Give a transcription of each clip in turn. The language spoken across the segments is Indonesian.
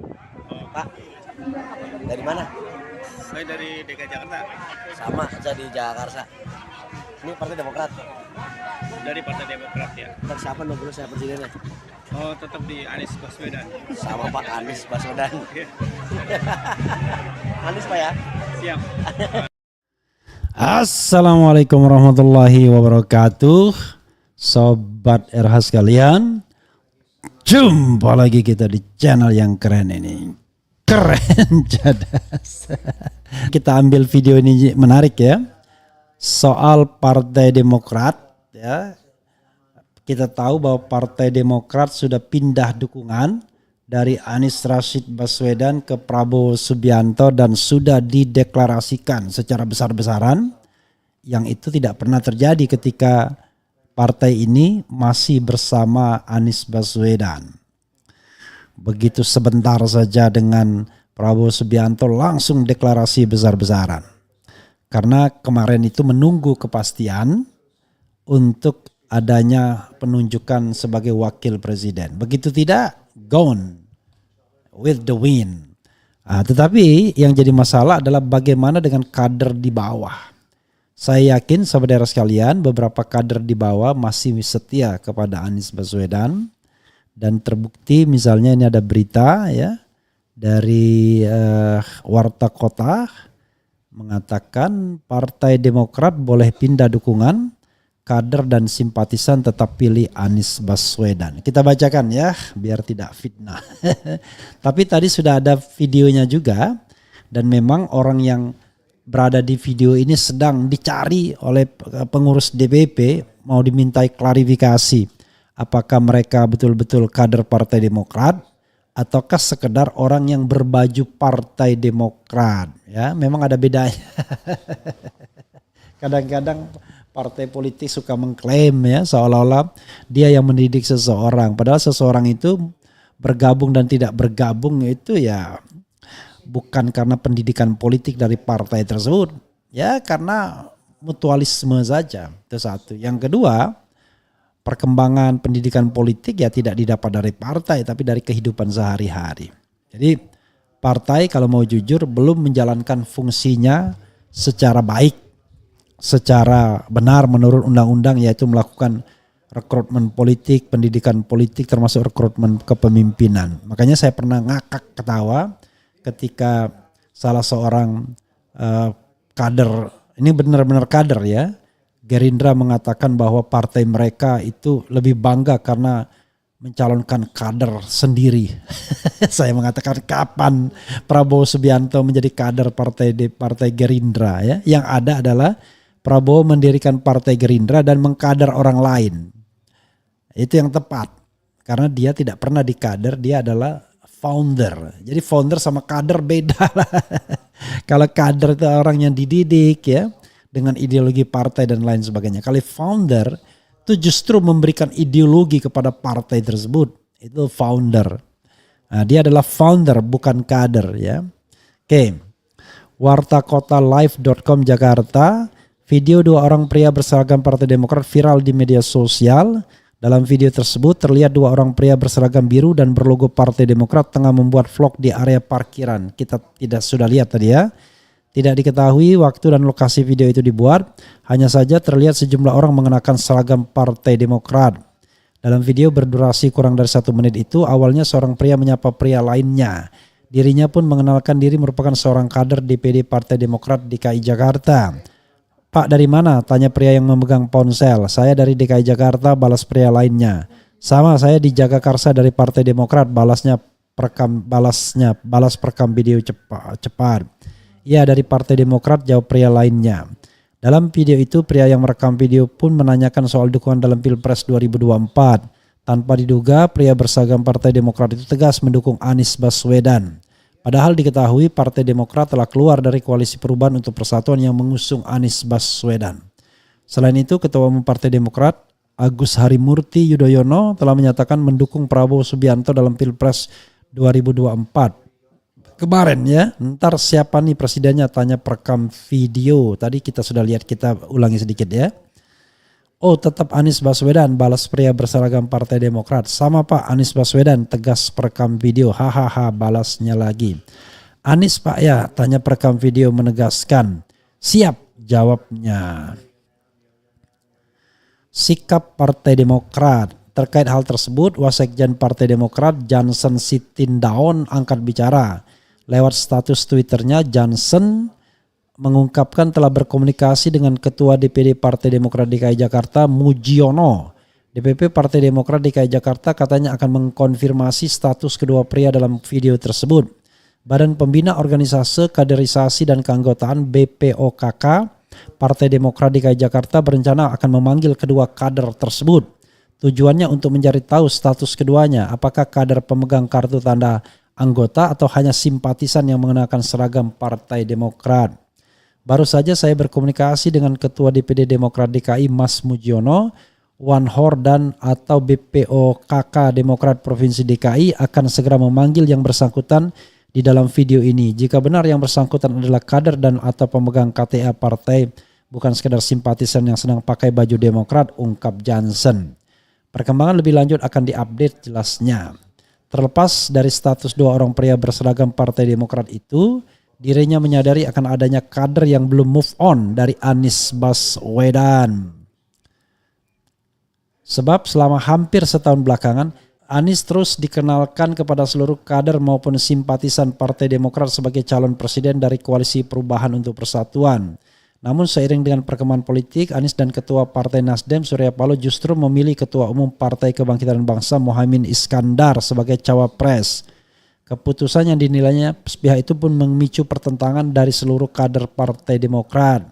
Pak, dari mana? Saya dari DKI Jakarta, Sama aja di Jakarta. Ini Partai Demokrat. dari Partai Demokrat ya. Ntar siapa nomor saya presidennya? Oh, tetap di Anies Baswedan. Sama Pak Anies Baswedan. Oke, Anies Pak ya? siap. Assalamualaikum warahmatullahi wabarakatuh. Sobat RH sekalian, jumpa lagi kita di channel yang keren ini. Keren cadas. Kita ambil video ini menarik ya. Soal Partai Demokrat ya. Kita tahu bahwa Partai Demokrat sudah pindah dukungan dari Anies Rashid Baswedan ke Prabowo Subianto dan sudah dideklarasikan secara besar-besaran, yang itu tidak pernah terjadi ketika partai ini masih bersama Anies Baswedan. Begitu sebentar saja dengan Prabowo Subianto langsung deklarasi besar-besaran. Karena kemarin itu menunggu kepastian untuk adanya penunjukan sebagai wakil presiden. Begitu tidak, gone with the wind. Tetapi yang jadi masalah adalah bagaimana dengan kader di bawah. Saya yakin saudara sekalian, beberapa kader di bawah masih setia kepada Anies Baswedan. Dan terbukti misalnya ini ada berita ya dari Warta Kota mengatakan Partai Demokrat boleh pindah dukungan, kader dan simpatisan tetap pilih Anies Baswedan. Kita bacakan ya biar tidak fitnah. Tapi tadi sudah ada videonya juga, dan memang orang yang berada di video ini sedang dicari oleh pengurus DPP, mau dimintai klarifikasi apakah mereka betul-betul kader Partai Demokrat ataukah sekedar orang yang berbaju Partai Demokrat. Ya, memang ada bedanya. Kadang-kadang partai politik suka mengklaim ya seolah-olah dia yang mendidik seseorang. Padahal seseorang itu bergabung dan tidak bergabung itu ya bukan karena pendidikan politik dari partai tersebut. Ya karena mutualisme saja. Itu satu. Yang kedua, perkembangan pendidikan politik ya tidak didapat dari partai tapi dari kehidupan sehari-hari. Jadi partai kalau mau jujur belum menjalankan fungsinya secara baik, secara benar menurut undang-undang, yaitu melakukan rekrutmen politik, pendidikan politik termasuk rekrutmen kepemimpinan. Makanya saya pernah ngakak ketawa ketika salah seorang kader, ini benar-benar kader ya, Gerindra mengatakan bahwa partai mereka itu lebih bangga karena mencalonkan kader sendiri. Saya mengatakan kapan Prabowo Subianto menjadi kader partai Gerindra ya? Yang ada adalah Prabowo mendirikan partai Gerindra dan mengkader orang lain. Itu yang tepat. Karena dia tidak pernah dikader, dia adalah founder. Jadi founder sama kader beda lah. Kalau kader itu orang yang dididik ya, dengan ideologi partai dan lain sebagainya. Kalau founder itu justru memberikan ideologi kepada partai tersebut. Itu founder. Nah, dia adalah founder bukan kader ya. Oke. Wartakotalive.com Jakarta. Video dua orang pria berseragam Partai Demokrat viral di media sosial. Dalam video tersebut terlihat dua orang pria berseragam biru dan berlogo Partai Demokrat tengah membuat vlog di area parkiran. Kita tidak sudah lihat tadi ya. Tidak diketahui waktu dan lokasi video itu dibuat. Hanya saja terlihat sejumlah orang mengenakan seragam Partai Demokrat. Dalam video berdurasi kurang dari 1 menit itu, awalnya seorang pria menyapa pria lainnya. Dirinya pun mengenalkan diri merupakan seorang kader DPD Partai Demokrat DKI Jakarta. Pak dari mana? Tanya pria yang memegang ponsel. Saya dari DKI Jakarta, balas pria lainnya. Sama, saya di Jagakarsa dari Partai Demokrat, balas perekam video cepat. Ya dari Partai Demokrat, jawab pria lainnya. Dalam video itu pria yang merekam video pun menanyakan soal dukungan dalam Pilpres 2024. Tanpa diduga pria berseragam Partai Demokrat itu tegas mendukung Anies Baswedan. Padahal diketahui Partai Demokrat telah keluar dari Koalisi Perubahan untuk Persatuan yang mengusung Anies Baswedan. Selain itu Ketua Umum Partai Demokrat Agus Harimurti Yudhoyono telah menyatakan mendukung Prabowo Subianto dalam Pilpres 2024. Kemarin ya, ntar siapa nih presidennya, tanya perekam video. Tadi kita sudah lihat, kita ulangi sedikit ya. Oh tetap Anies Baswedan, balas pria berseragam Partai Demokrat. Sama Pak, Anies Baswedan, tegas perekam video, hahaha, balasnya lagi. Anies Pak ya, tanya perekam video menegaskan. Siap, jawabnya. Sikap Partai Demokrat. Terkait hal tersebut, Wasekjen Partai Demokrat Johnson Sitindaon angkat bicara. Lewat status Twitternya, Johnson mengungkapkan telah berkomunikasi dengan Ketua DPD Partai Demokrat DKI Jakarta Mujiono. DPP Partai Demokrat DKI Jakarta katanya akan mengkonfirmasi status kedua pria dalam video tersebut. Badan Pembina Organisasi Kaderisasi dan Keanggotaan BPOKK Partai Demokrat DKI Jakarta berencana akan memanggil kedua kader tersebut. Tujuannya untuk mencari tahu status keduanya, apakah kader pemegang kartu tanda anggota atau hanya simpatisan yang mengenakan seragam Partai Demokrat. Baru saja saya berkomunikasi dengan Ketua DPD Demokrat DKI Mas Mujiono, Wanhordan atau BPOKK Demokrat Provinsi DKI akan segera memanggil yang bersangkutan di dalam video ini. Jika benar yang bersangkutan adalah kader dan atau pemegang KTA partai, bukan sekedar simpatisan yang sedang pakai baju Demokrat, ungkap Johnson. Perkembangan lebih lanjut akan diupdate jelasnya. Terlepas dari status dua orang pria berseragam Partai Demokrat itu, dirinya menyadari akan adanya kader yang belum move on dari Anies Baswedan. Sebab selama hampir setahun belakangan, Anies terus dikenalkan kepada seluruh kader maupun simpatisan Partai Demokrat sebagai calon presiden dari Koalisi Perubahan untuk Persatuan. Namun seiring dengan perkembangan politik, Anies dan Ketua Partai Nasdem Surya Paloh justru memilih Ketua Umum Partai Kebangkitan Bangsa Muhaimin Iskandar sebagai cawapres. Keputusan yang dinilainya pihak itu pun memicu pertentangan dari seluruh kader Partai Demokrat.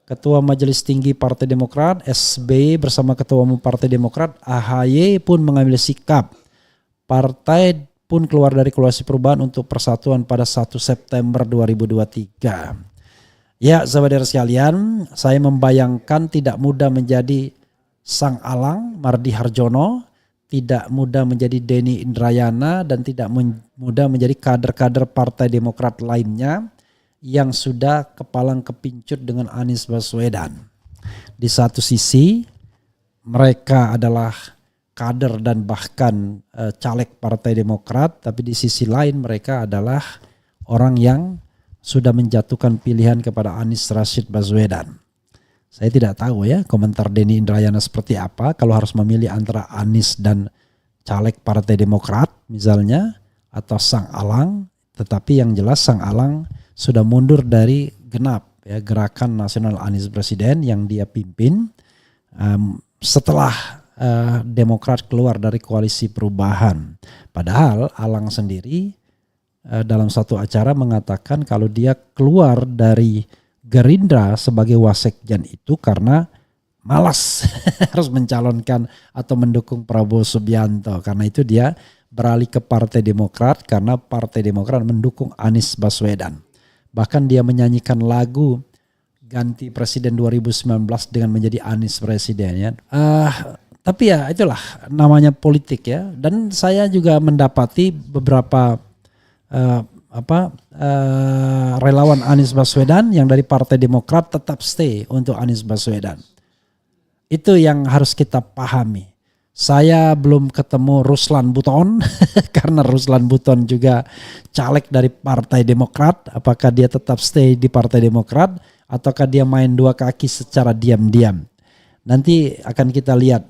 Ketua Majelis Tinggi Partai Demokrat SBY bersama Ketua Umum Partai Demokrat AHY pun mengambil sikap. Partai pun keluar dari Koalisi Perubahan untuk Persatuan pada 1 September 2023. Ya saudara sekalian, saya membayangkan tidak mudah menjadi Sang Alang Mardi Harjono, tidak mudah menjadi Denny Indrayana, dan tidak mudah menjadi kader-kader Partai Demokrat lainnya yang sudah kepalang kepincut dengan Anies Baswedan. Di satu sisi mereka adalah kader dan bahkan caleg Partai Demokrat, tapi di sisi lain mereka adalah orang yang sudah menjatuhkan pilihan kepada Anies Rashid Baswedan. Saya tidak tahu ya komentar Denny Indrayana seperti apa kalau harus memilih antara Anies dan caleg Partai Demokrat misalnya atau Sang Alang. Tetapi yang jelas Sang Alang sudah mundur dari genap ya, Gerakan Nasional Anies Presiden yang dia pimpin setelah Demokrat keluar dari Koalisi Perubahan. Padahal Alang sendiri dalam satu acara mengatakan kalau dia keluar dari Gerindra sebagai wasekjen itu karena malas harus mencalonkan atau mendukung Prabowo Subianto. Karena itu dia beralih ke Partai Demokrat karena Partai Demokrat mendukung Anies Baswedan. Bahkan dia menyanyikan lagu ganti presiden 2019 dengan menjadi Anies presiden ya. Tapi ya itulah namanya politik ya. Dan saya juga mendapati beberapa relawan Anies Baswedan yang dari Partai Demokrat tetap stay untuk Anies Baswedan. Itu yang harus kita pahami. Saya belum ketemu Ruslan Buton karena Ruslan Buton juga caleg dari Partai Demokrat. Apakah dia tetap stay di Partai Demokrat ataukah dia main dua kaki secara diam-diam? Nanti akan kita lihat.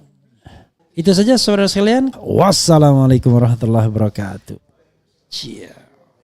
Itu saja saudara sekalian. Wassalamualaikum warahmatullahi wabarakatuh. Cheers.